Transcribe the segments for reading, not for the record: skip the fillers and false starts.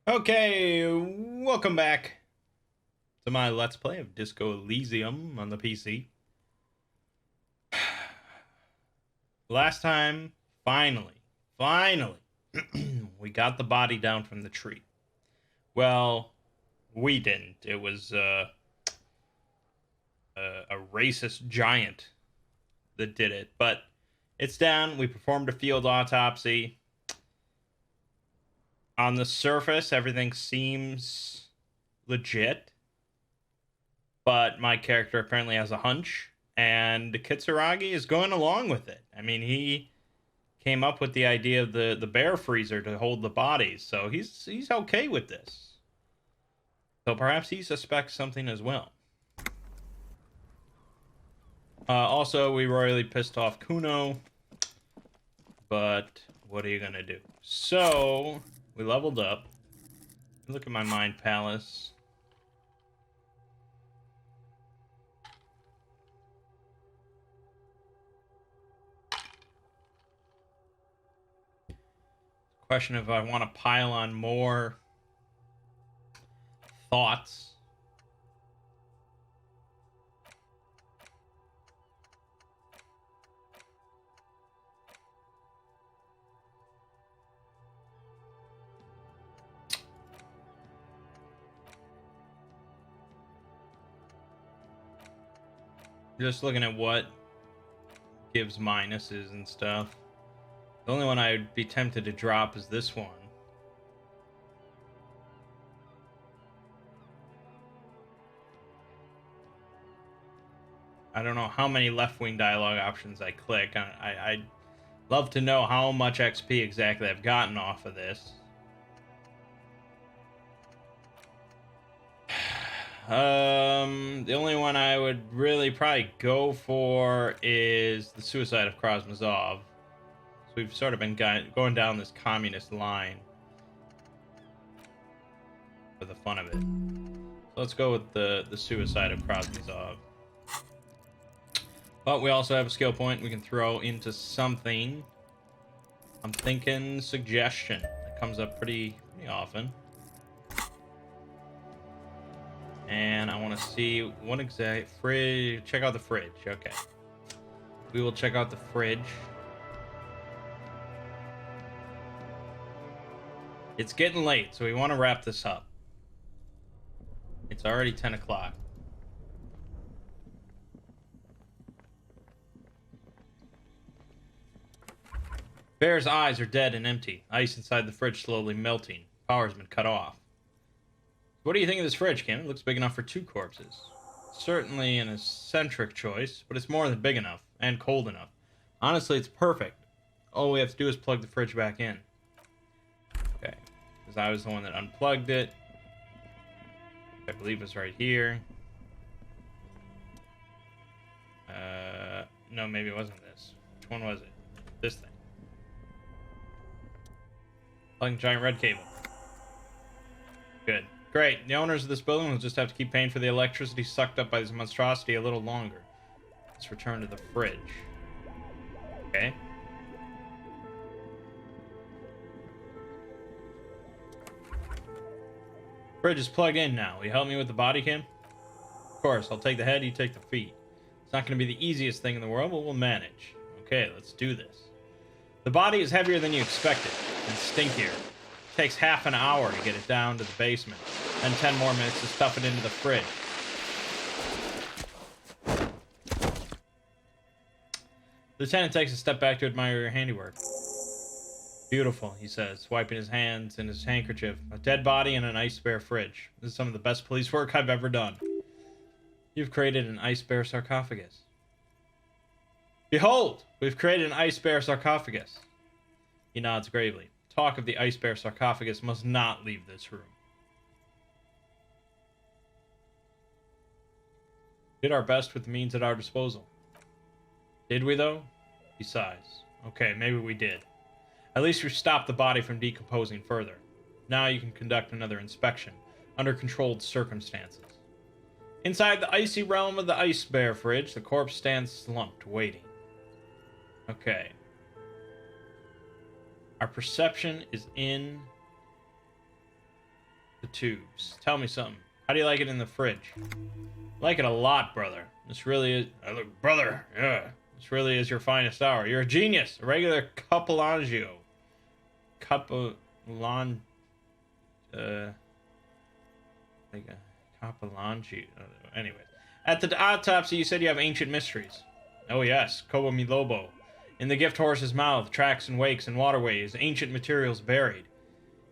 Okay, welcome back to my Let's Play of Disco Elysium on the PC. Last time, finally, we got the body down from the tree. Well, we didn't. It was a racist giant that did it. But it's down. We performed a field autopsy. On the surface, everything seems legit. But my character apparently has a hunch, and Kitsuragi is going along with it. I mean, he came up with the idea of the bear freezer to hold the bodies, so he's okay with this. So perhaps he suspects something as well. Also, we royally pissed off Kuno, but what are you gonna do? So we leveled up. Look at my mind palace. Question if I want to pile on more thoughts. Just looking at what gives minuses and stuff. The only one I'd be tempted to drop is this one. I don't know how many left-wing dialogue options I click. I'd love to know how much XP exactly I've gotten off of this. The only one I would really probably go for is the suicide of Krasnozov. So we've sort of been going down this communist line for the fun of it. So let's go with the suicide of Krasnozov. But we also have a skill point we can throw into something. I'm thinking suggestion. That comes up pretty often. And I want to see what exact fridge. Check out the fridge. Okay. We will check out the fridge. It's getting late, so we want to wrap this up. It's already 10 o'clock. Bear's eyes are dead and empty. Ice inside the fridge slowly melting. Power's been cut off. What do you think of this fridge, Kim? It looks big enough for 2 corpses. Certainly an eccentric choice, but it's more than big enough and cold enough. Honestly, it's perfect. All we have to do is plug the fridge back in. Okay, because I was the one that unplugged it. I believe it's right here. No, maybe it wasn't this. Which one was it? This thing. Plugging giant red cable. Good. Great. The owners of this building will just have to keep paying for the electricity sucked up by this monstrosity a little longer. Let's return to the fridge. Okay. Fridge is plugged in now. Will you help me with the body, Kim? Of course. I'll take the head, you take the feet. It's not going to be the easiest thing in the world, but we'll manage. Okay, let's do this. The body is heavier than you expected, and stinkier. It takes half an hour to get it down to the basement, and 10 more minutes to stuff it into the fridge. Lieutenant takes a step back to admire your handiwork. Beautiful, he says, wiping his hands in his handkerchief. A dead body in an ice bear fridge. This is some of the best police work I've ever done. You've created an ice bear sarcophagus. Behold, we've created an ice bear sarcophagus. He nods gravely. Talk of the ice bear sarcophagus must not leave this room. Did our best with the means at our disposal. Did we, though? He sighs. Okay, maybe we did. At least we stopped the body from decomposing further. Now you can conduct another inspection, under controlled circumstances. Inside the icy realm of the ice bear fridge, the corpse stands slumped, waiting. Okay. Our perception is in the tubes. Tell me something. How do you like it in the fridge? Like it a lot, brother. This really is... look, brother, yeah. This really is your finest hour. You're a genius. A regular Capolangio. Capolangio. Like a Capolangio. Anyways. At the autopsy, you said you have ancient mysteries. Oh yes, Kobo mi Lobo. In the gift horse's mouth, tracks and wakes and waterways, ancient materials buried.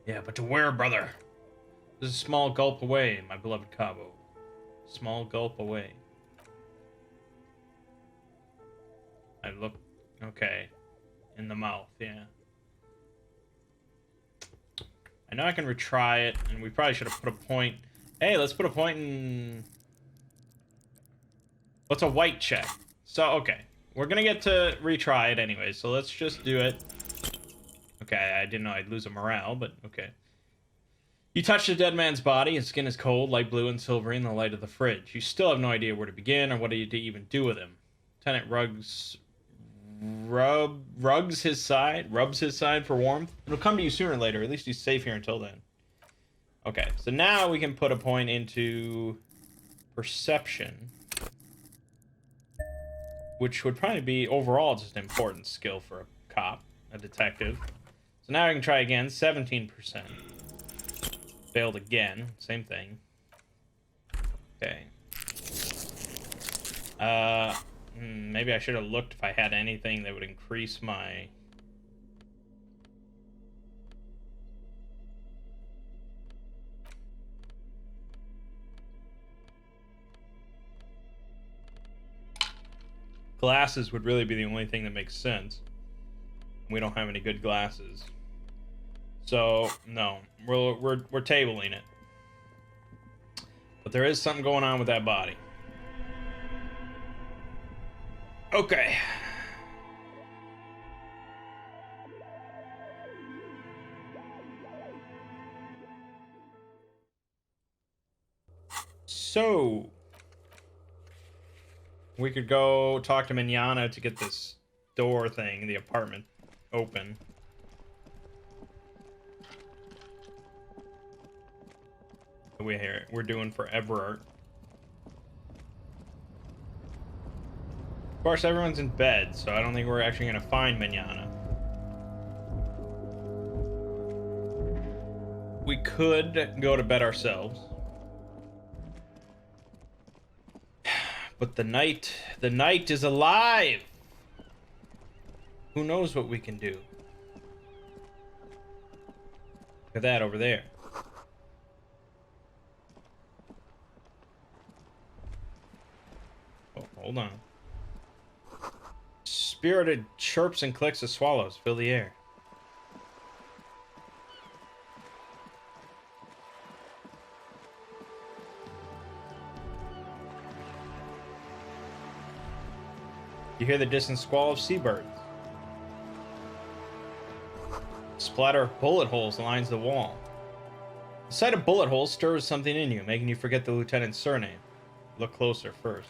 Yeah, but to where, brother? This is a small gulp away, my beloved Cabo. Small gulp away. I look... Okay. In the mouth, yeah. I know I can retry it, and we probably should have put a point... Hey, let's put a point in... What's a white check? So, okay. We're gonna get to retry it anyway, so let's just do it. Okay, I didn't know I'd lose a morale, but okay. You touch the dead man's body, his skin is cold, light blue and silvery in the light of the fridge. You still have no idea where to begin or what to even do with him. Lieutenant rubs his side for warmth. It'll come to you sooner or later, at least he's safe here until then. Okay, so now we can put a point into perception, which would probably be overall just an important skill for a cop, a detective. So now I can try again, 17%. Failed again, same thing. Okay. Maybe I should have looked if I had anything that would increase my... Glasses would really be the only thing that makes sense. We don't have any good glasses. So, no. We're tabling it. But there is something going on with that body. Okay. So... we could go talk to Mignana to get this door thing in the apartment open. We're doing for Everard. Of course, everyone's in bed, so I don't think we're actually going to find Mignana. We could go to bed ourselves. But the night is alive! Who knows what we can do? Look at that over there. Oh, hold on. Spirited chirps and clicks of swallows fill the air. You hear the distant squall of seabirds. Splatter of bullet holes lines the wall. The sight of bullet holes stirs something in you, making you forget the lieutenant's surname. Look closer first.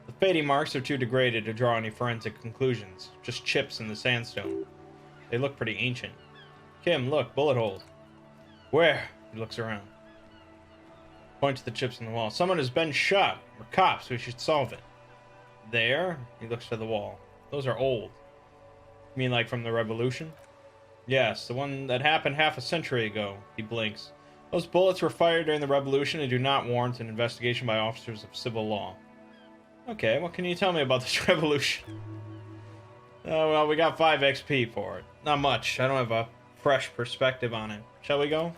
The fading marks are too degraded to draw any forensic conclusions, just chips in the sandstone. They look pretty ancient. Kim, look, bullet holes. Where? He looks around. Point to the chips in the wall. Someone has been shot. We're cops, we should solve it. There? He looks to the wall. Those are old. You mean like from the Revolution? Yes, the one that happened half a century ago. He blinks. Those bullets were fired during the Revolution and do not warrant an investigation by officers of civil law. Okay, what can you tell me about this revolution? Oh, well, we got 5 XP for it. Not much. I don't have a fresh perspective on it. Shall we go?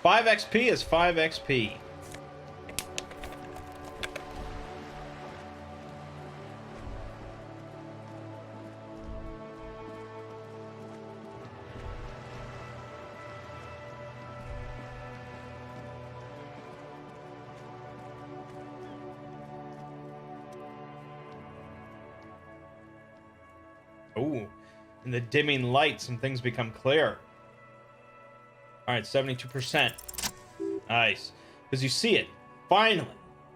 5 XP is 5 XP. Ooh, in the dimming light, some things become clear. Alright, 72%. Nice. Because you see it. Finally.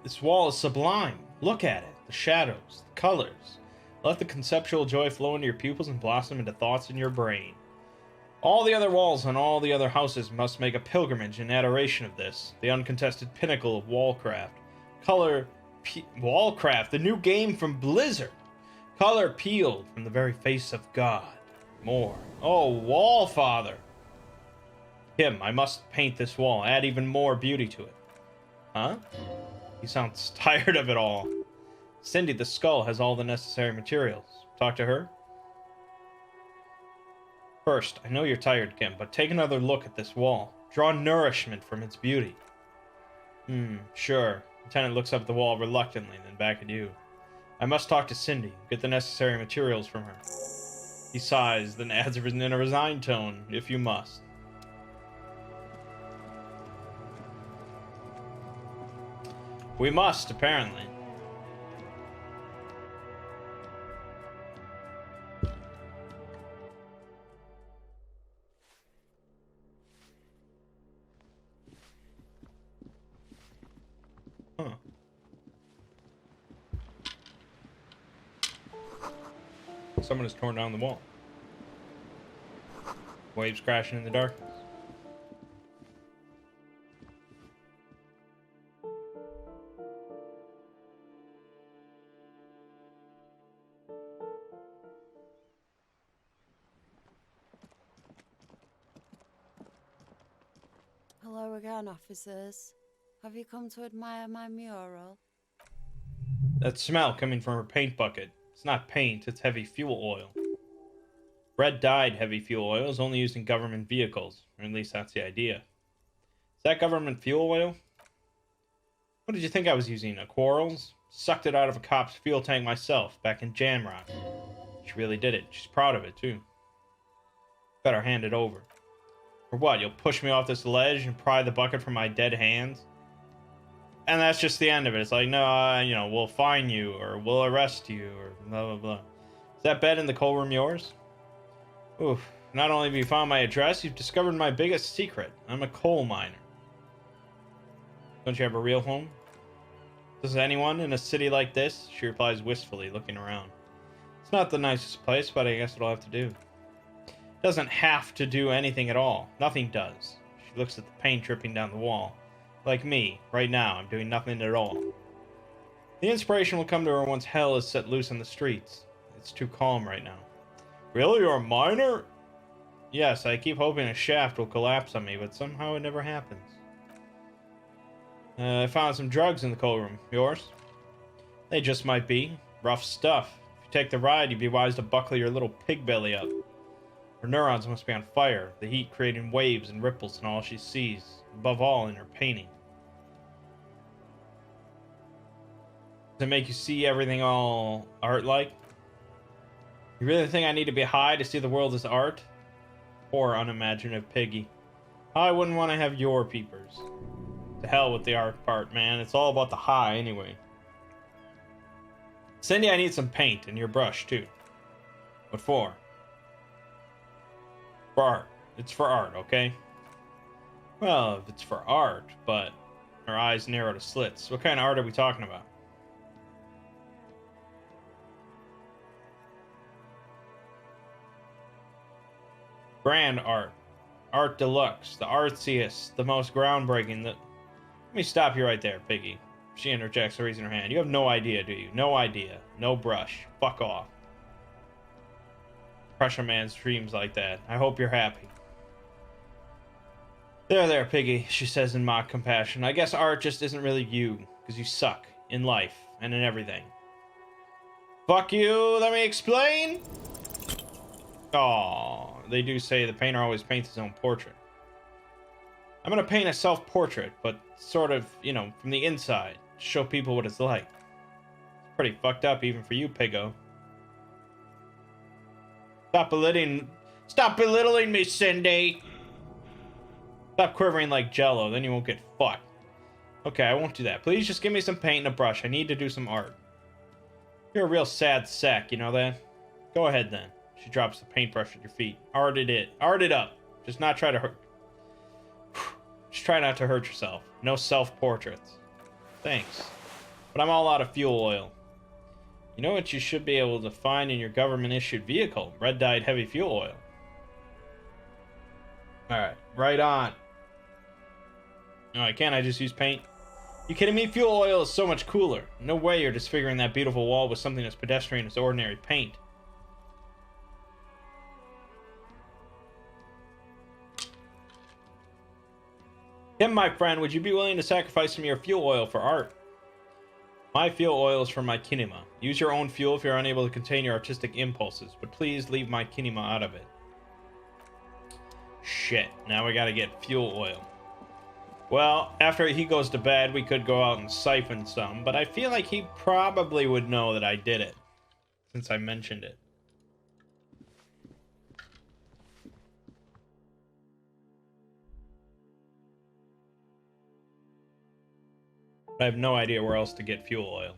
This wall is sublime. Look at it. The shadows, the colors. Let the conceptual joy flow into your pupils and blossom into thoughts in your brain. All the other walls and all the other houses must make a pilgrimage in adoration of this, the uncontested pinnacle of wallcraft. Wallcraft, the new game from Blizzard. Color peeled from the very face of God. More. Oh, Wallfather. Kim, I must paint this wall, add even more beauty to it. Huh? He sounds tired of it all. Cindy the Skull has all the necessary materials. Talk to her. First, I know you're tired, Kim, but take another look at this wall. Draw nourishment from its beauty. Sure. Lieutenant looks up at the wall reluctantly, then back at you. I must talk to Cindy, get the necessary materials from her. He sighs, then adds in a resigned tone, if you must. We must, apparently. Huh. Someone has torn down the wall. Waves crashing in the darkness. Hello again, officers. Have you come to admire my mural? That smell coming from her paint bucket. It's not paint, it's heavy fuel oil. Red-dyed heavy fuel oil is only used in government vehicles, or at least that's the idea. Is that government fuel oil? What did you think I was using? A Quarles? Sucked it out of a cop's fuel tank myself, back in Jamrock. She really did it. She's proud of it, too. Better hand it over. Or what, you'll push me off this ledge and pry the bucket from my dead hands? And that's just the end of it. It's like, no, we'll fine you, or we'll arrest you, or blah, blah, blah. Is that bed in the coal room yours? Oof. Not only have you found my address, you've discovered my biggest secret. I'm a coal miner. Don't you have a real home? Does anyone in a city like this? She replies wistfully, looking around. It's not the nicest place, but I guess it'll have to do. Doesn't have to do anything at all. Nothing does. She looks at the paint dripping down the wall. Like me, right now, I'm doing nothing at all. The inspiration will come to her once hell is set loose on the streets. It's too calm right now. Really? You're a miner? Yes, I keep hoping a shaft will collapse on me, but somehow it never happens. I found some drugs in the coal room. Yours? They just might be. Rough stuff. If you take the ride, you'd be wise to buckle your little pig belly up. Her neurons must be on fire, the heat creating waves and ripples in all she sees, above all in her painting. Does it make you see everything all art-like? You really think I need to be high to see the world as art? Poor unimaginative piggy. I wouldn't want to have your peepers. To hell with the art part, man. It's all about the high anyway. Cindy, I need some paint and your brush, too. What for? For art. It's for art, okay? Well, if it's for art, but... Her eyes narrow to slits. What kind of art are we talking about? Grand art. Art deluxe. The artsiest. The most groundbreaking. Let me stop you right there, Piggy. She interjects, raising her hand. You have no idea, do you? No idea. No brush. Fuck off. Crush a man's dreams like that. I hope you're happy. There, Piggy, she says in mock compassion. I guess art just isn't really you, because you suck. In life. And in everything. Fuck you, let me explain! Aww. They do say the painter always paints his own portrait. I'm gonna paint a self-portrait, but sort of, from the inside, to show people what it's like. It's pretty fucked up even for you, Piggo. Stop belittling me, Cindy! Stop quivering like Jello, then you won't get fucked. Okay, I won't do that. Please just give me some paint and a brush. I need to do some art. You're a real sad sack, you know that? Go ahead then. She drops the paintbrush at your feet. Art it up. Just not try to hurt. Just try not to hurt yourself. No self-portraits. Thanks. But I'm all out of fuel oil. You know what you should be able to find in your government-issued vehicle? Red-dyed heavy fuel oil. Alright, right on. Alright, can't I just use paint? You kidding me? Fuel oil is so much cooler. No way you're disfiguring that beautiful wall with something as pedestrian as ordinary paint. Kim, my friend, would you be willing to sacrifice some of your fuel oil for art? My fuel oil is for my kinema. Use your own fuel if you're unable to contain your artistic impulses, but please leave my kinema out of it. Shit, now we gotta get fuel oil. Well, after he goes to bed, we could go out and siphon some, but I feel like he probably would know that I did it, since I mentioned it. I have no idea where else to get fuel oil.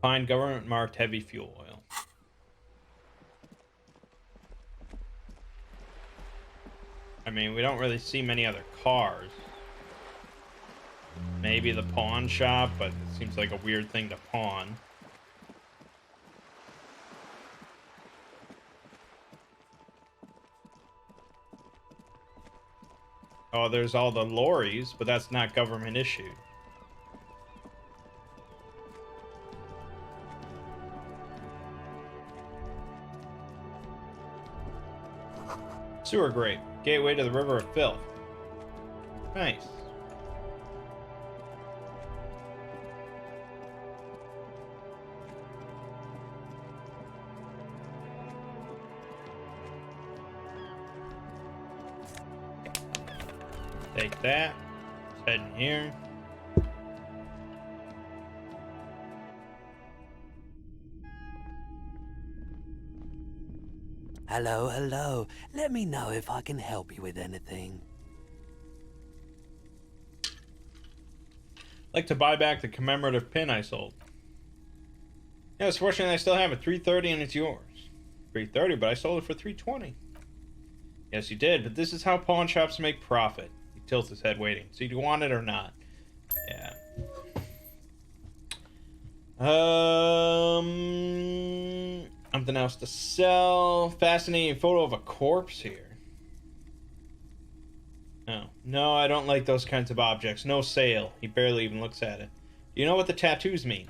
Find government marked heavy fuel oil. I mean, we don't really see many other cars. Maybe the pawn shop, but it seems like a weird thing to pawn. Oh, there's all the lorries, but that's not government issued. Sewer grate. Gateway to the river of filth. Nice. Take that. Let's head in here. Hello, hello. Let me know if I can help you with anything. Like to buy back the commemorative pin I sold. Yeah, it's fortunate I still have it. $330 and it's yours. $330, but I sold it for $320. Yes, you did, but this is how pawn shops make profit. He tilts his head, waiting. So do you want it or not? Yeah. Something else to sell. Fascinating photo of a corpse here. Oh. No, I don't like those kinds of objects. No sale. He barely even looks at it. Do you know what the tattoos mean?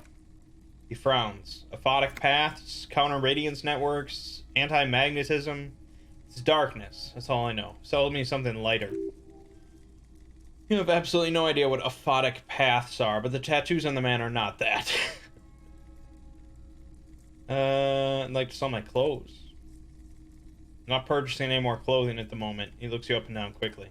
He frowns. Aphotic paths, counter-radiance networks, anti-magnetism. It's darkness. That's all I know. Sell me something lighter. You have absolutely no idea what aphotic paths are, but the tattoos on the man are not that. I'd like to sell my clothes. I'm not purchasing any more clothing at the moment. He looks you up and down quickly.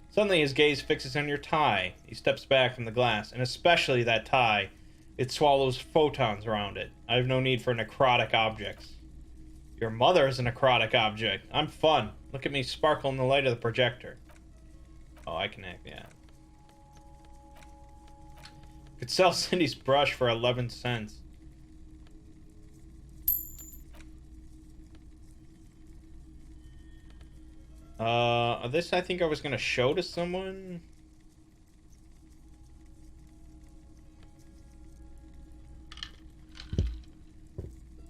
Suddenly his gaze fixes on your tie. He steps back from the glass, and especially that tie. It swallows photons around it. I have no need for necrotic objects. Your mother is a necrotic object. I'm fun. Look at me sparkle in the light of the projector. Oh, I can act, yeah. Could sell Cindy's brush for 11 cents. This I think I was gonna show to someone.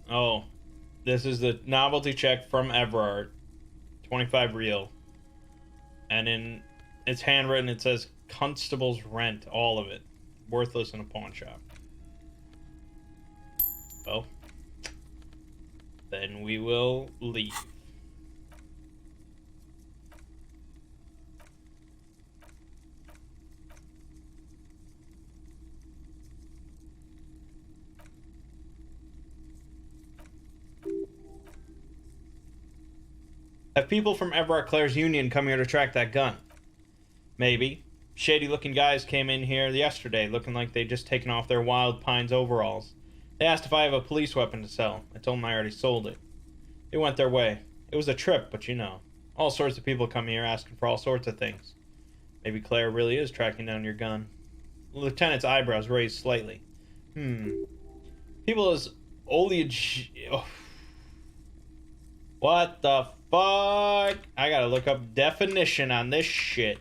Oh, this is the novelty check from Everard, 25 real, and in it's handwritten. It says constable's rent, all of it, worthless in a pawn shop. Well, then we will leave. Have people from Everard Clare's union come here to track that gun? Maybe. Shady looking guys came in here yesterday looking like they'd just taken off their Wild Pines overalls. They asked if I have a police weapon to sell. I told them I already sold it. They went their way. It was a trip, but you know. All sorts of people come here asking for all sorts of things. Maybe Claire really is tracking down your gun. The lieutenant's eyebrows raised slightly. People as oleage... Oh. What the fuck? I gotta look up definition on this shit.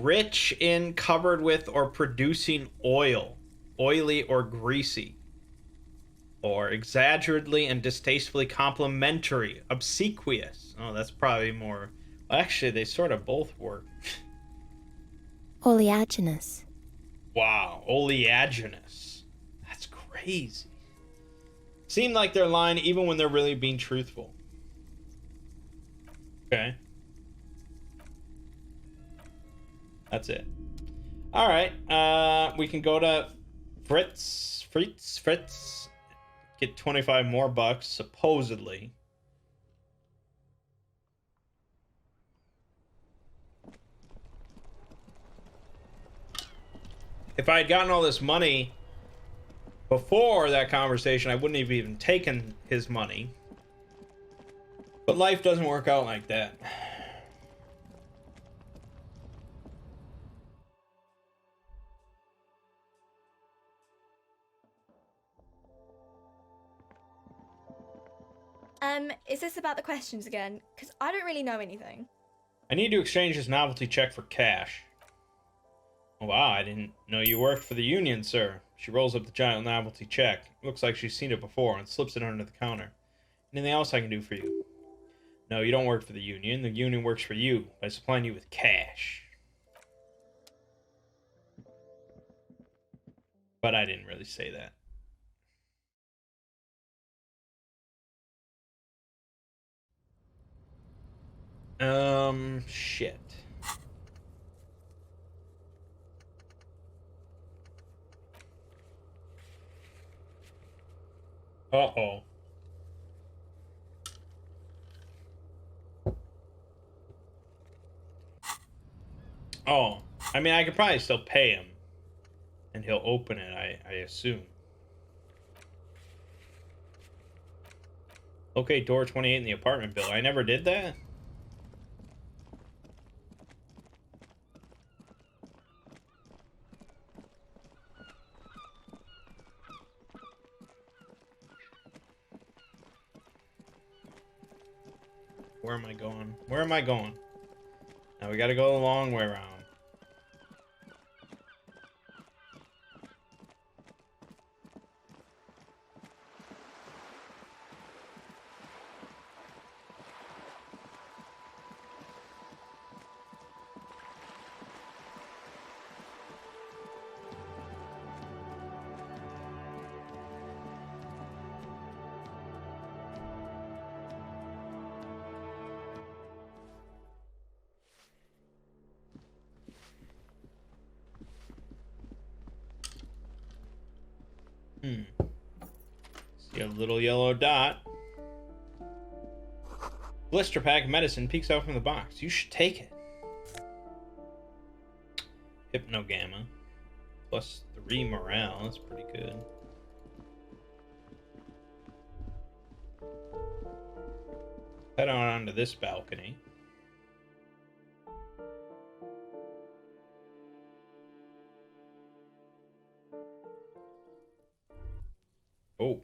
rich in, covered with, or producing oil, oily or greasy, or exaggeratedly and distastefully complimentary, obsequious. Oh, that's probably more. Well, actually, they sort of both work. Oleaginous. Wow, oleaginous. That's crazy. Seem like they're lying even when they're really being truthful. Okay. That's it. All right. We can go to Fritz. Get 25 more bucks, supposedly. If I had gotten all this money before that conversation, I wouldn't have even taken his money. But life doesn't work out like that. Is this about the questions again? Because I don't really know anything. I need to exchange this novelty check for cash. Oh, wow, I didn't know you worked for the Union, sir. She rolls up the giant novelty check. Looks like she's seen it before and slips it under the counter. Anything else I can do for you? No, you don't work for the Union. The Union works for you by supplying you with cash. But I didn't really say that. Shit. Uh-oh. Oh, I mean, I could probably still pay him. And he'll open it, I assume. Okay, door 28 in the apartment bill. I never did that? Where am I going? Where am I going? Now we gotta go the long way around. See a little yellow dot. Blister pack medicine peeks out from the box. You should take it. Hypnogamma. Plus 3 morale. That's pretty good. Head on onto this balcony. Oh.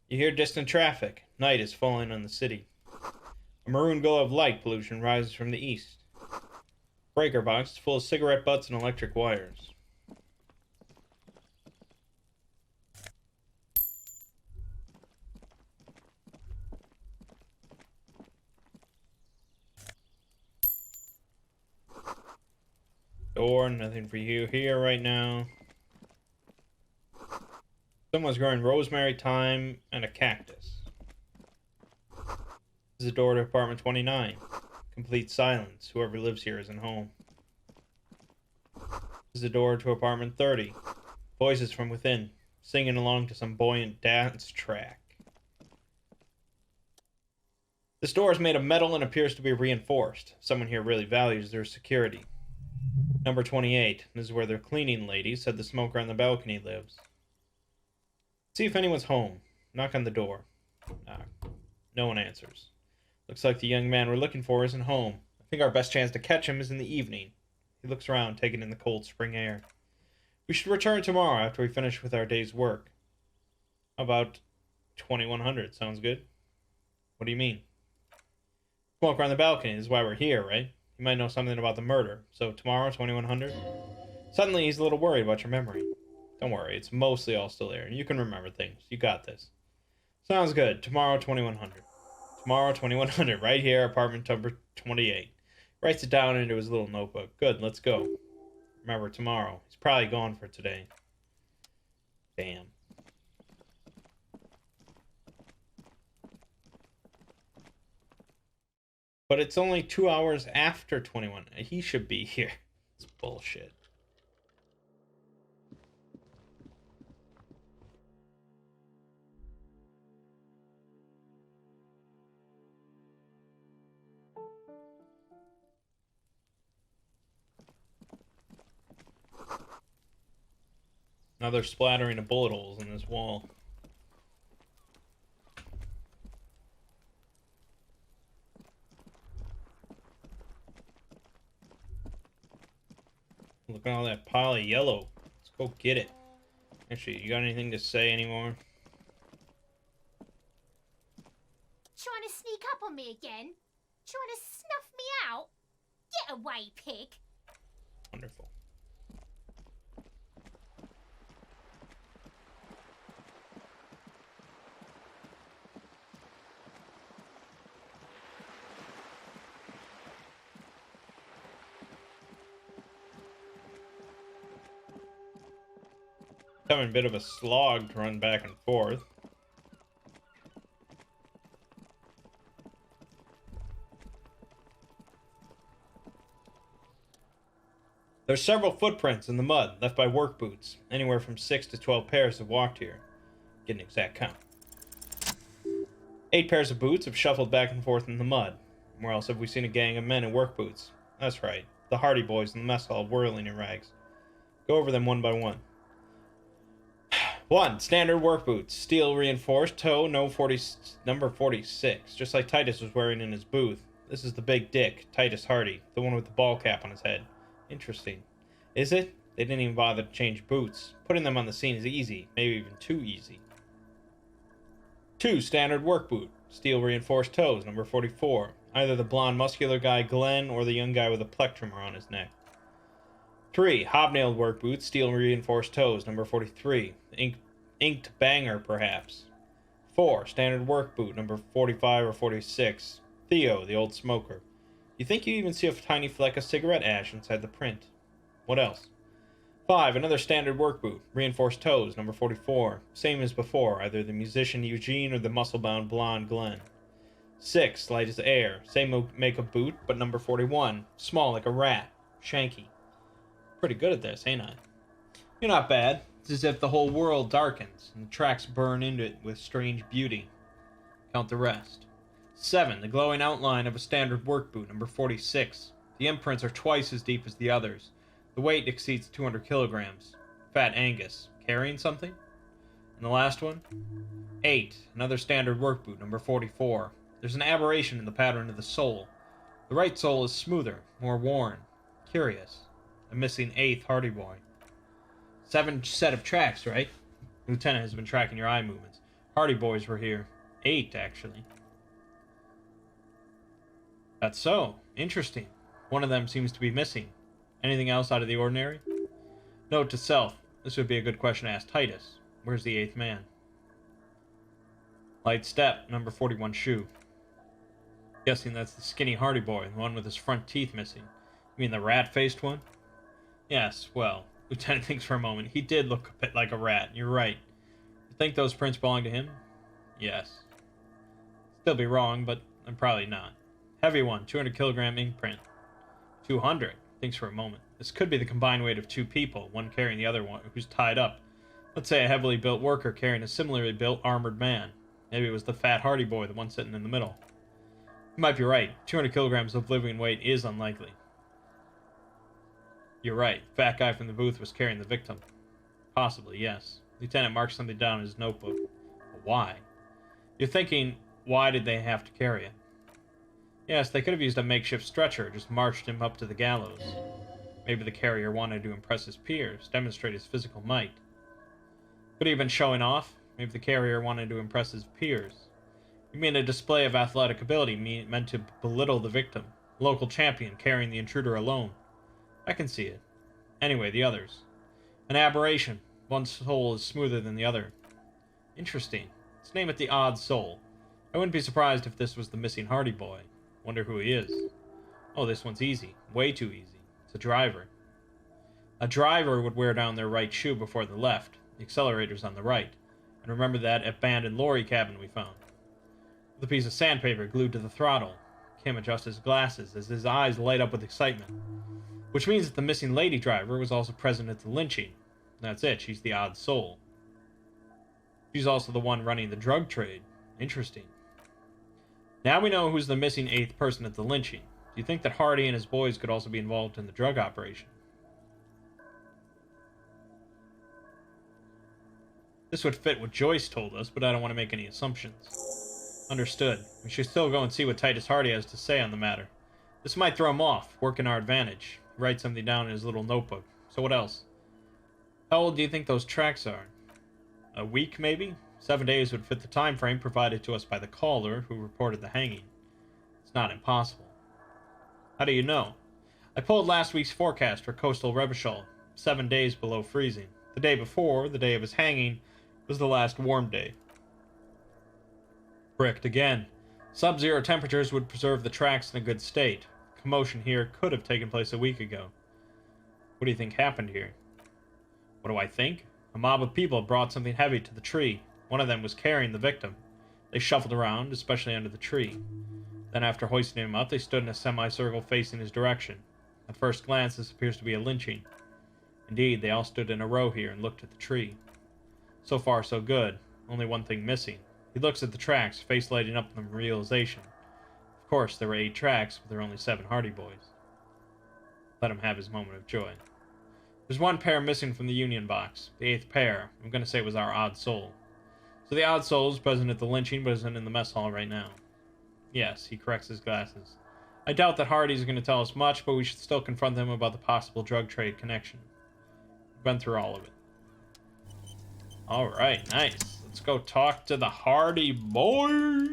You hear distant traffic. Night is falling on the city. A maroon glow of light pollution rises from the east. Breaker box is full of cigarette butts and electric wires. Door, nothing for you here right now. Someone's growing rosemary, thyme, and a cactus. This is the door to apartment 29. Complete silence. Whoever lives here isn't home. This is the door to apartment 30. Voices from within, singing along to some buoyant dance track. This door is made of metal and appears to be reinforced. Someone here really values their security. Number 28. This is where their cleaning lady said the smoker on the balcony lives. See if anyone's home. Knock on the door. Knock. No one answers. Looks like the young man we're looking for isn't home. I think our best chance to catch him is in the evening. He looks around, taking in the cold spring air. We should return tomorrow after we finish with our day's work. How about 2100? Sounds good? What do you mean? Smoker on the balcony. This is why we're here, right? He might know something about the murder. So tomorrow, 2100? Suddenly, he's a little worried about your memory. Don't worry, it's mostly all still there. You can remember things. You got this. Sounds good. Tomorrow, 2100. Tomorrow, 2100. Right here, apartment number 28. Writes it down into his little notebook. Good, let's go. Remember, tomorrow. He's probably gone for today. Damn. But it's only 2 hours after 21. He should be here. It's bullshit. Now they're splattering of bullet holes in this wall. Look at all that pile of yellow. Let's go get it. Actually, you got anything to say anymore? Trying to sneak up on me again? Trying to snuff me out? Get away, pig! Wonderful. Having a bit of a slog to run back and forth. There's several footprints in the mud left by work boots. Anywhere from 6 to 12 pairs have walked here. Get an exact count. 8 pairs of boots have shuffled back and forth in the mud. Where else have we seen a gang of men in work boots? That's right, the Hardy Boys in the mess hall whirling in rags. Go over them one by one. 1. Standard work boots. Steel reinforced, toe, number 46. Just like Titus was wearing in his booth. This is the big dick, Titus Hardy. The one with the ball cap on his head. Interesting. Is it? They didn't even bother to change boots. Putting them on the scene is easy. Maybe even too easy. 2. Standard work boot. Steel reinforced toes, number 44. Either the blonde muscular guy Glenn or the young guy with a plectrum on his neck. 3. Hobnailed work boots, steel reinforced toes, number 43. Inked banger, perhaps. 4. Standard work boot, number 45 or 46. Theo, the old smoker. You think you even see a tiny fleck of cigarette ash inside the print. What else? 5. Another standard work boot, reinforced toes, number 44. Same as before, either the musician Eugene or the muscle-bound blonde Glenn. 6. Light as air, same make of boot, but number 41. Small like a rat. Shanky. Pretty good at this, ain't I? You're not bad. It's as if the whole world darkens, and the tracks burn into it with strange beauty. Count the rest. 7. The glowing outline of a standard work boot, number 46. The imprints are twice as deep as the others. The weight exceeds 200 kilograms. Fat Angus. Carrying something? And the last one? 8. Another standard work boot, number 44. There's an aberration in the pattern of the sole. The right sole is smoother, more worn. Curious. A missing 8th Hardy Boy. 7 set of tracks, right? Lieutenant has been tracking your eye movements. Hardy Boys were here. 8, actually. That's so. Interesting. One of them seems to be missing. Anything else out of the ordinary? Note to self. This would be a good question to ask Titus. Where's the 8th man? Light step, number 41 shoe. Guessing that's the skinny Hardy Boy, the one with his front teeth missing. You mean the rat-faced one? Yes, well, Lieutenant thinks for a moment. He did look a bit like a rat. You're right. You think those prints belong to him? Yes. Still be wrong, but I'm probably not. Heavy one, 200 kilogram ink print. 200. Thinks for a moment. This could be the combined weight of 2 people, one carrying the other one, who's tied up. Let's say a heavily built worker carrying a similarly built armored man. Maybe it was the fat Hardy Boy, the one sitting in the middle. You might be right. 200 kilograms of living weight is unlikely. You're right. Fat guy from the booth was carrying the victim. Possibly, yes. Lieutenant marked something down in his notebook. But why? You're thinking, why did they have to carry it? Yes, they could have used a makeshift stretcher, just marched him up to the gallows. Maybe the carrier wanted to impress his peers, demonstrate his physical might. Could he have been showing off? Maybe the carrier wanted to impress his peers. You mean a display of athletic ability meant to belittle the victim? A local champion carrying the intruder alone. I can see it. Anyway, the others. An aberration. One soul is smoother than the other. Interesting. Let's name it the Odd Soul. I wouldn't be surprised if this was the missing Hardy boy. Wonder who he is. Oh, this one's easy. Way too easy. It's a driver. A driver would wear down their right shoe before the left. The accelerator's on the right. And remember that abandoned lorry cabin we found. With a piece of sandpaper glued to the throttle. Kim adjusts his glasses as his eyes light up with excitement. Which means that the missing lady driver was also present at the lynching. That's it, she's the odd soul. She's also the one running the drug trade. Interesting. Now we know who's the missing 8th person at the lynching. Do you think that Hardy and his boys could also be involved in the drug operation? This would fit what Joyce told us, but I don't want to make any assumptions. Understood. We should still go and see what Titus Hardy has to say on the matter. This might throw him off, work in our advantage. Write something down in his little notebook. So what else? How old do you think those tracks are? A week, maybe? 7 days would fit the time frame provided to us by the caller who reported the hanging. It's not impossible. How do you know? I pulled last week's forecast for coastal Rebishol. 7 days below freezing. The day before, the day of his hanging, was the last warm day. Bricked again. Sub-zero temperatures would preserve the tracks in a good state. Commotion here could have taken place a week ago. What do you think happened here? What do I think? A mob of people brought something heavy to the tree. One of them was carrying the victim. They shuffled around, especially under the tree. Then after hoisting him up, they stood in a semicircle facing his direction. At first glance, this appears to be a lynching. Indeed, they all stood in a row here and looked at the tree. So far, so good. Only one thing missing. He looks at the tracks, face lighting up from realization. Of course, there were 8 tracks, but there were only 7 Hardy boys. Let him have his moment of joy. There's one pair missing from the Union box. The 8th pair. I'm going to say it was our odd soul. So the odd soul is present at the lynching, but isn't in the mess hall right now. Yes, he corrects his glasses. I doubt that Hardy's going to tell us much, but we should still confront him about the possible drug trade connection. We've been through all of it. Alright, nice. Let's go talk to the Hardy boys.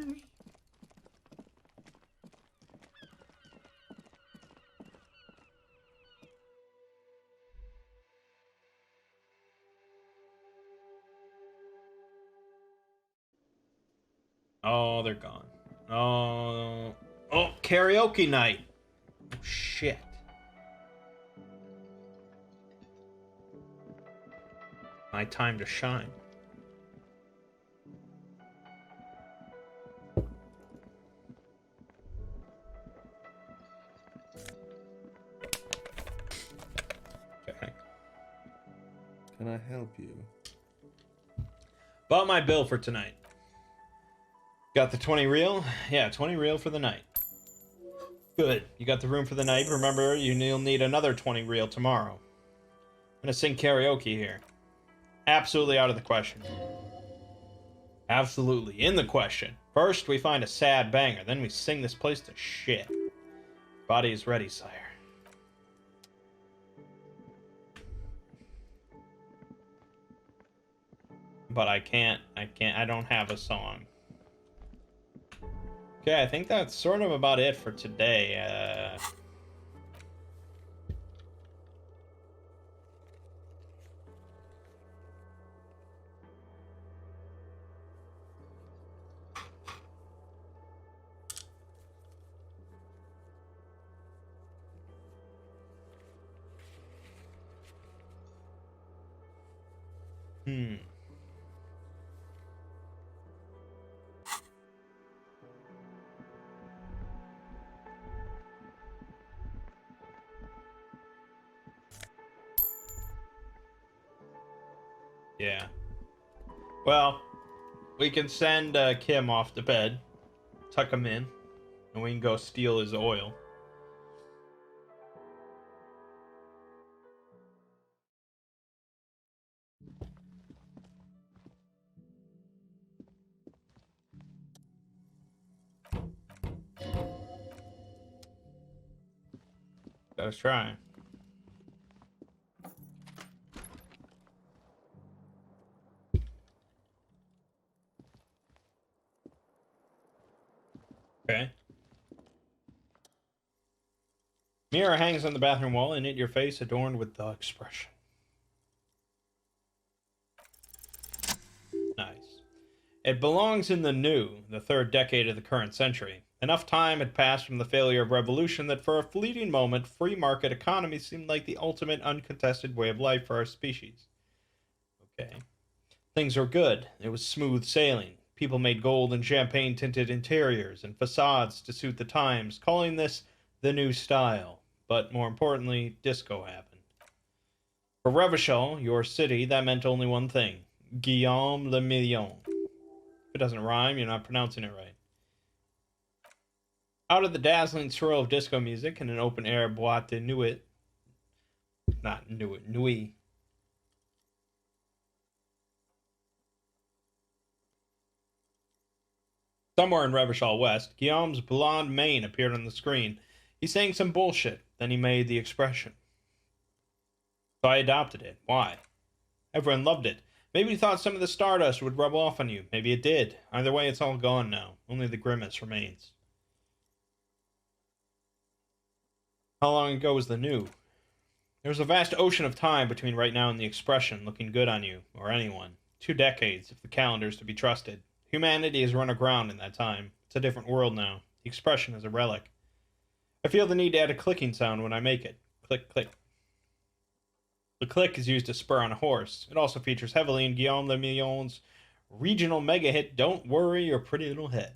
Oh, they're gone. Oh, karaoke night. Oh, shit. My time to shine. Okay. Can I help you? About my bill for tonight. Got the 20 reel? Yeah, 20 reel for the night. Good. You got the room for the night. Remember, you'll need another 20 reel tomorrow. I'm gonna sing karaoke here. Absolutely out of the question. Absolutely in the question. First, we find a sad banger. Then we sing this place to shit. Body is ready, sire. But I don't have a song. Okay, I think that's sort of about it for today. Yeah. Well, we can send Kim off to bed, tuck him in, and we can go steal his oil. Let's try. Okay. Mirror hangs on the bathroom wall, and it your face adorned with the expression. Nice. It belongs in the new, the third decade of the current century. Enough time had passed from the failure of revolution that for a fleeting moment, free market economy seemed like the ultimate uncontested way of life for our species. Okay. Things were good. It was smooth sailing. People made gold and champagne-tinted interiors and facades to suit the times, calling this the new style. But more importantly, disco happened. For Revachol, your city, that meant only one thing. Guillaume le Million. If it doesn't rhyme, you're not pronouncing it right. Out of the dazzling swirl of disco music in an open-air boîte de nuit, not nuit, nuit. Somewhere in Revachol West, Guillaume's blonde mane appeared on the screen. He sang some bullshit, then he made the expression. So I adopted it. Why? Everyone loved it. Maybe you thought some of the stardust would rub off on you. Maybe it did. Either way, it's all gone now. Only the grimace remains. How long ago was the new? There was a vast ocean of time between right now and the expression looking good on you, or anyone. 2 decades, if the calendar's to be trusted. Humanity has run aground in that time. It's a different world now. The expression is a relic. I feel the need to add a clicking sound when I make it. Click, click. The click is used to spur on a horse. It also features heavily in Guillaume le Million's regional mega hit Don't Worry Your Pretty Little Head.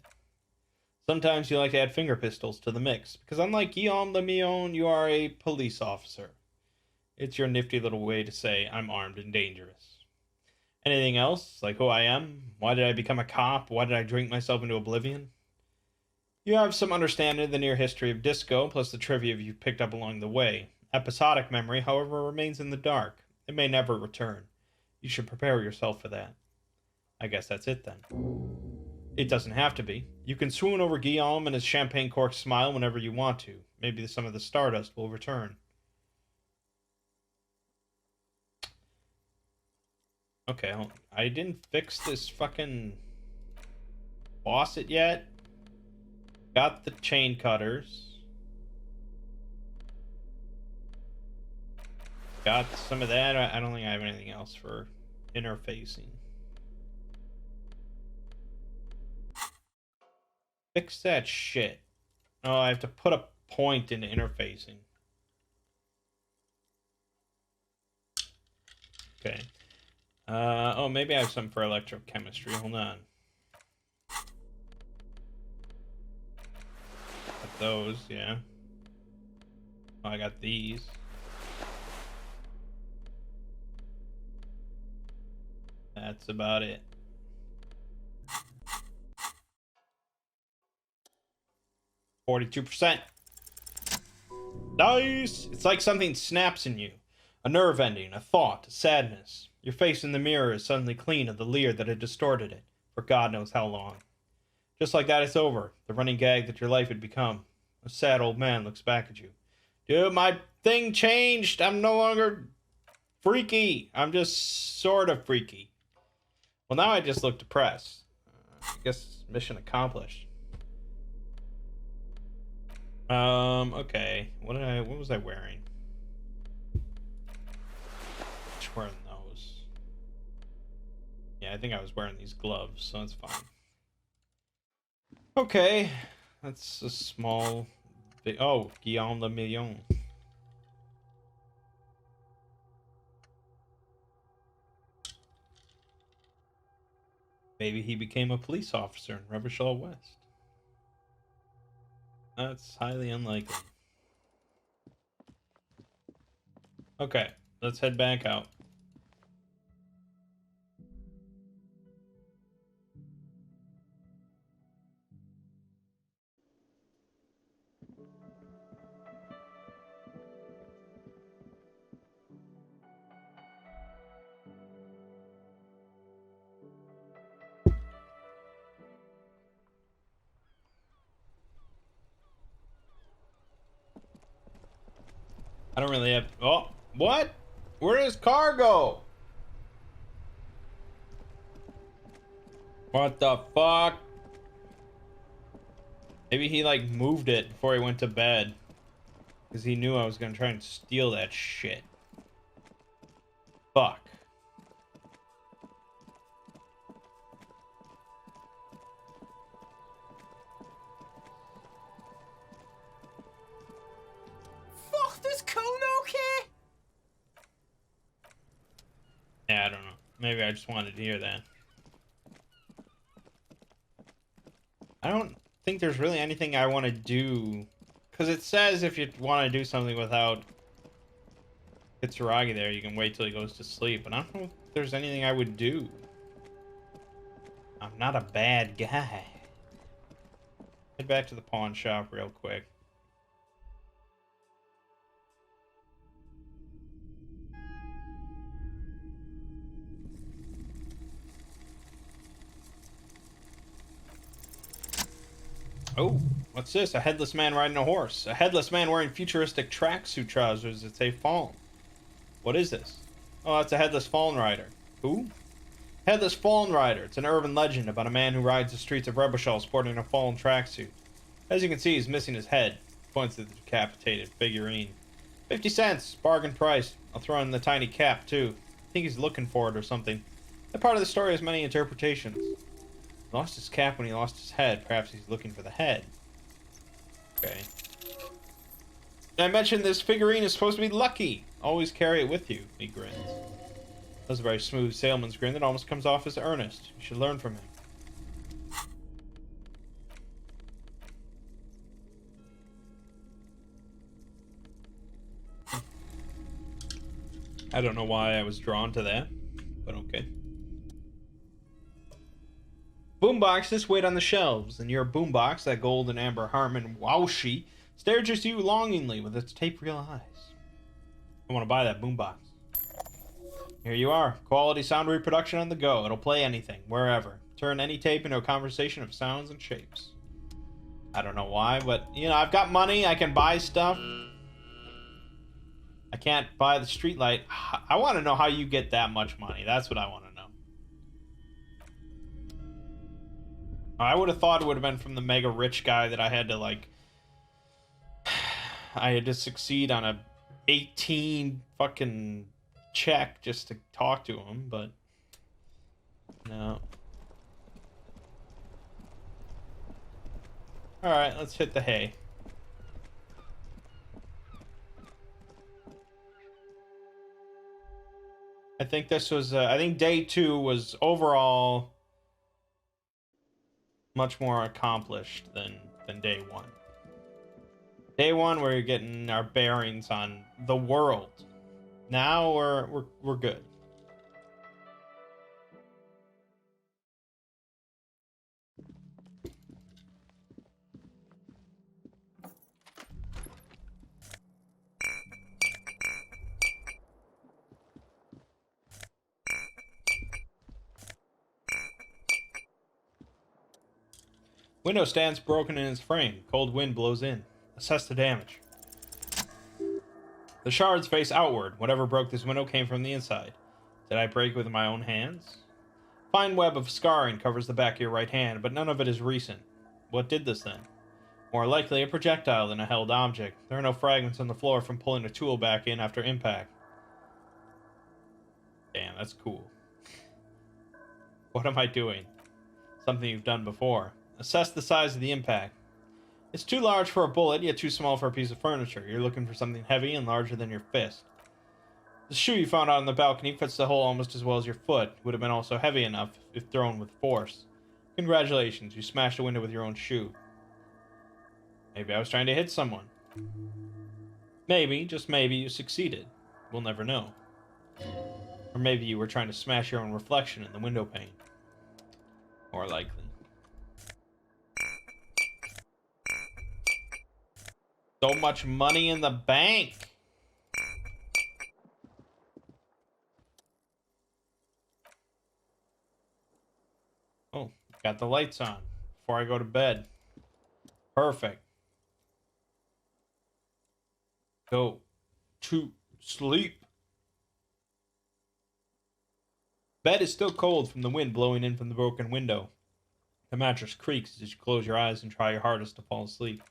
Sometimes you like to add finger pistols to the mix, because unlike Guillaume le Million, you are a police officer. It's your nifty little way to say, I'm armed and dangerous. Anything else? Like who I am? Why did I become a cop? Why did I drink myself into oblivion? You have some understanding of the near history of disco, plus the trivia you've picked up along the way. Episodic memory, however, remains in the dark. It may never return. You should prepare yourself for that. I guess that's it then. It doesn't have to be. You can swoon over Guillaume and his champagne cork smile whenever you want to. Maybe some of the stardust will return. Okay, I didn't fix this fucking faucet yet. Got the chain cutters. Got some of that. I don't think I have anything else for interfacing. Fix that shit. Oh, I have to put a point into interfacing. Okay. Oh, maybe I have something for electrochemistry. Hold on. Got those, yeah. Oh, I got these. That's about it. %. Nice! It's like something snaps in you. A nerve ending, a thought, a sadness. Your face in the mirror is suddenly clean of the leer that had distorted it, for God knows how long. Just like that, it's over. The running gag that your life had become. A sad old man looks back at you. Dude, my thing changed. I'm no longer freaky. I'm just sort of freaky. Well, now I just look depressed. I guess mission accomplished. Okay. What was I wearing? Just wearing those. Yeah, I think I was wearing these gloves, so that's fine. Okay. That's a small oh, Guillaume le Million. Maybe he became a police officer in Revachol West. That's highly unlikely. Okay, let's head back out. I don't really have... Oh, what? Where does car go? What the fuck? Maybe he, like, moved it before he went to bed. Because he knew I was gonna try and steal that shit. Fuck. Fuck this cone, okay? Yeah, I don't know. Maybe I just wanted to hear that. I don't think there's really anything I want to do. Because it says if you want to do something without Kitsuragi there, you can wait till he goes to sleep. And I don't know if there's anything I would do. I'm not a bad guy. Head back to the pawn shop real quick. Oh, what's this? A headless man riding a horse. A headless man wearing futuristic tracksuit trousers that say Fallen. What is this? Oh, that's a headless Fallen rider. Who? Headless Fallen rider. It's an urban legend about a man who rides the streets of Rebishal sporting a fallen tracksuit. As you can see, he's missing his head. Points to the decapitated figurine. 50 cents. Bargain price. I'll throw in the tiny cap, too. I think he's looking for it or something. That part of the story has many interpretations. He lost his cap when he lost his head. Perhaps he's looking for the head. Okay. I mentioned this figurine is supposed to be lucky. Always carry it with you, he grins. That's a very smooth salesman's grin that almost comes off as earnest. You should learn from him. I don't know why I was drawn to that, but okay. Boomboxes wait on the shelves, and your boombox, that gold and amber Harman Wowshi, stares at you longingly with its tape-reel eyes. I want to buy that boombox. Here you are. Quality sound reproduction on the go. It'll play anything, wherever. Turn any tape into a conversation of sounds and shapes. I don't know why, but, you know, I've got money. I can buy stuff. I can't buy the streetlight. I want to know how you get that much money. That's what I want to know. I would have thought it would have been from the mega rich guy that I had to, like... I had to succeed on a 18 fucking check just to talk to him, but... No. Alright, let's hit the hay. I think this was, I think day 2 was overall much more accomplished than day 1. Day 1, we're getting our bearings on the world. Now we're good. Window stands broken in its frame. Cold wind blows in. Assess the damage. The shards face outward. Whatever broke this window came from the inside. Did I break with my own hands? Fine web of scarring covers the back of your right hand, but none of it is recent. What did this then? More likely a projectile than a held object. There are no fragments on the floor from pulling a tool back in after impact. Damn, that's cool. What am I doing? Something you've done before. Assess the size of the impact. It's too large for a bullet, yet too small for a piece of furniture. You're looking for something heavy and larger than your fist. The shoe you found out on the balcony fits the hole almost as well as your foot. It would have been also heavy enough if thrown with force. Congratulations, you smashed a window with your own shoe. Maybe I was trying to hit someone. Maybe, just maybe, you succeeded. We'll never know. Or maybe you were trying to smash your own reflection in the window pane. More likely. So much money in the bank. Oh, got the lights on before I go to bed. Perfect. Go to sleep. Bed is still cold from the wind blowing in from the broken window. The mattress creaks as you close your eyes and try your hardest to fall asleep.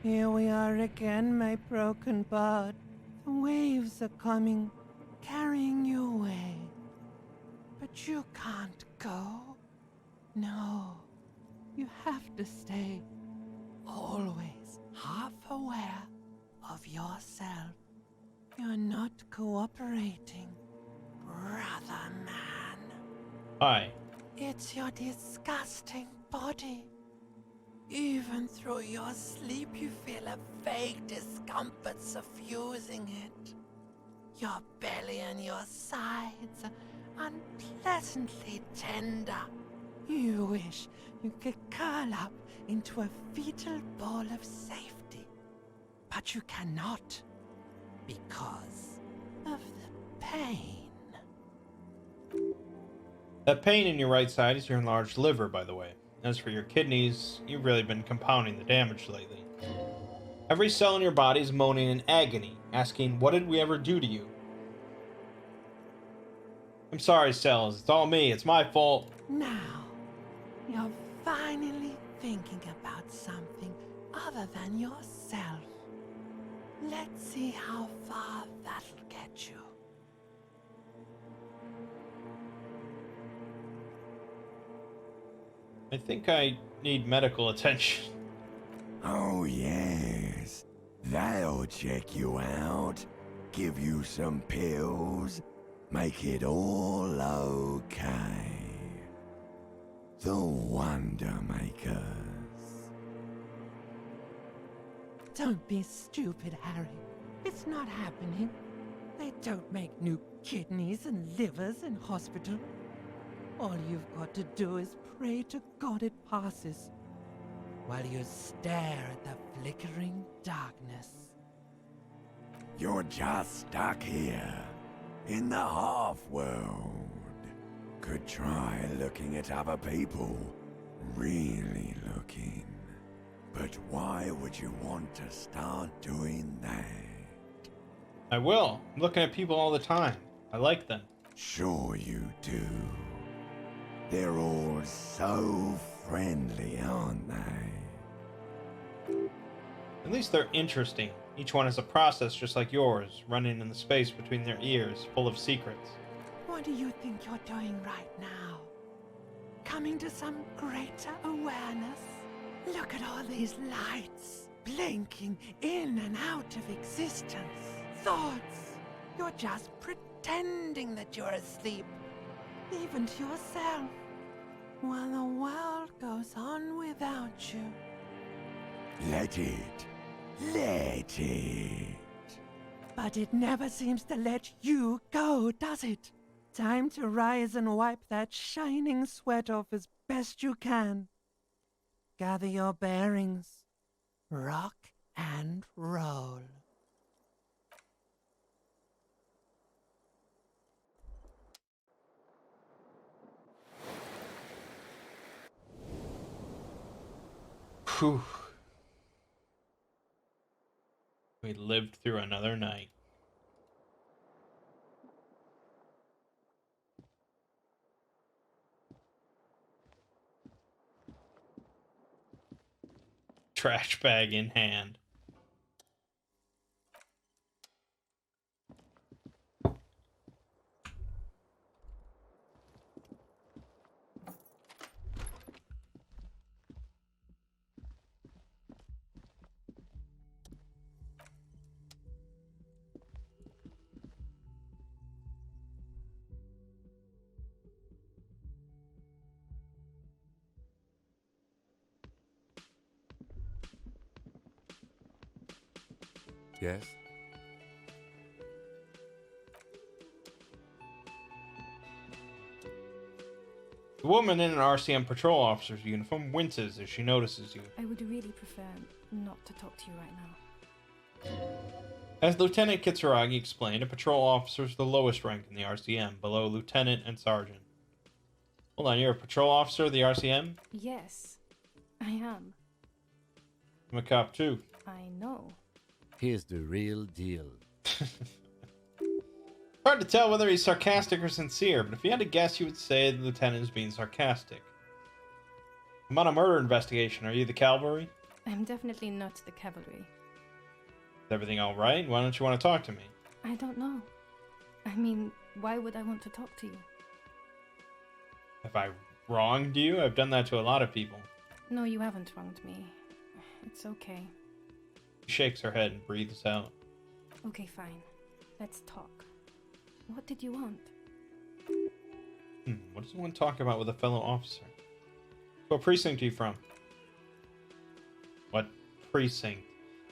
Here we are again, my broken bird. The waves are coming, carrying you away. But you can't go. No, you have to stay. Always half aware of yourself. You're not cooperating, brother man. Hi. It's your disgusting body. Even through your sleep, you feel a vague discomfort suffusing it. Your belly and your sides are unpleasantly tender. You wish you could curl up into a fetal ball of safety. But you cannot, because of the pain. That pain in your right side is your enlarged liver, by the way. As for your kidneys, you've really been compounding the damage lately. Every cell in your body is moaning in agony, asking, what did we ever do to you? I'm sorry, cells. It's all me. It's my fault. Now, you're finally thinking about something other than yourself. Let's see how far that'll get you. I think I need medical attention. Oh, yes. That'll check you out. Give you some pills. Make it all okay. The Wonder Makers. Don't be stupid, Harry. It's not happening. They don't make new kidneys and livers in hospital. All you've got to do is pray to God it passes, while you stare at the flickering darkness. You're just stuck here, in the half-world. Could try looking at other people. Really looking. But why would you want to start doing that? I will. I'm looking at people all the time. I like them. Sure you do. They're all so friendly, aren't they? At least they're interesting. Each one has a process just like yours, running in the space between their ears, full of secrets. What do you think you're doing right now? Coming to some greater awareness? Look at all these lights, blinking in and out of existence. Thoughts. You're just pretending that you're asleep, even to yourself, while the world goes on without you. Let it. Let it. But it never seems to let you go, does it? Time to rise and wipe that shining sweat off as best you can. Gather your bearings. Rock and roll. Whew. We lived through another night. Trash bag in hand. Yes? The woman in an RCM patrol officer's uniform winces as she notices you. I would really prefer not to talk to you right now. As Lieutenant Kitsuragi explained, a patrol officer is the lowest rank in the RCM, below lieutenant and sergeant. Hold on, you're a patrol officer of the RCM? Yes, I am. I'm a cop too. I know. Here's the real deal. Hard to tell whether he's sarcastic or sincere, but if you had to guess, you would say the lieutenant is being sarcastic. I'm on a murder investigation. Are you the cavalry? I'm definitely not the cavalry. Is everything all right? Why don't you want to talk to me? I don't know. I mean, why would I want to talk to you? Have I wronged you? I've done that to a lot of people. No, you haven't wronged me. It's okay. She shakes her head and breathes out. Okay, fine. Let's talk. What did you want? What does one talk about with a fellow officer? What precinct are you from? What precinct?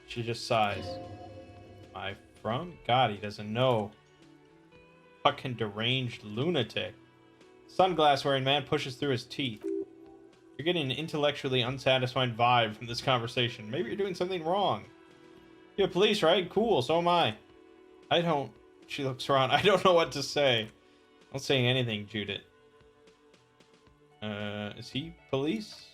She just sighs. Am I from? God, he doesn't know. Fucking deranged lunatic. Sunglass wearing man pushes through his teeth. You're getting an intellectually unsatisfied vibe from this conversation. Maybe you're doing something wrong. You're police, right? Cool, so am I. I don't... She looks around. I don't know what to say. Don't say anything, Judith. Is he police?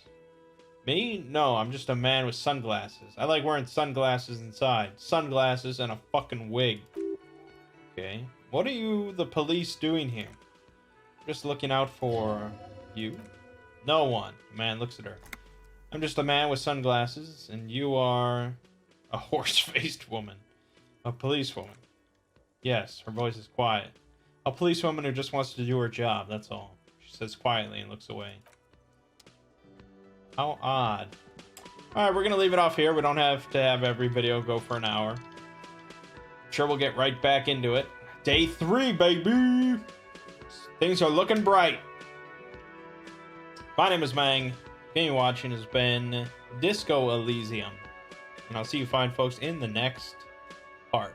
Me? No, I'm just a man with sunglasses. I like wearing sunglasses inside. Sunglasses and a fucking wig. Okay. What are you, the police, doing here? Just looking out for you? No one. The man looks at her. I'm just a man with sunglasses, and you are a horse-faced woman. A policewoman. Yes, her voice is quiet. A policewoman who just wants to do her job, that's all. She says quietly and looks away. How odd. Alright, we're going to leave it off here. We don't have to have every video go for an hour. Sure, we'll get right back into it. Day 3, baby! Things are looking bright. My name is Mangg. Game watching has been Disco Elysium. And I'll see you fine folks in the next part.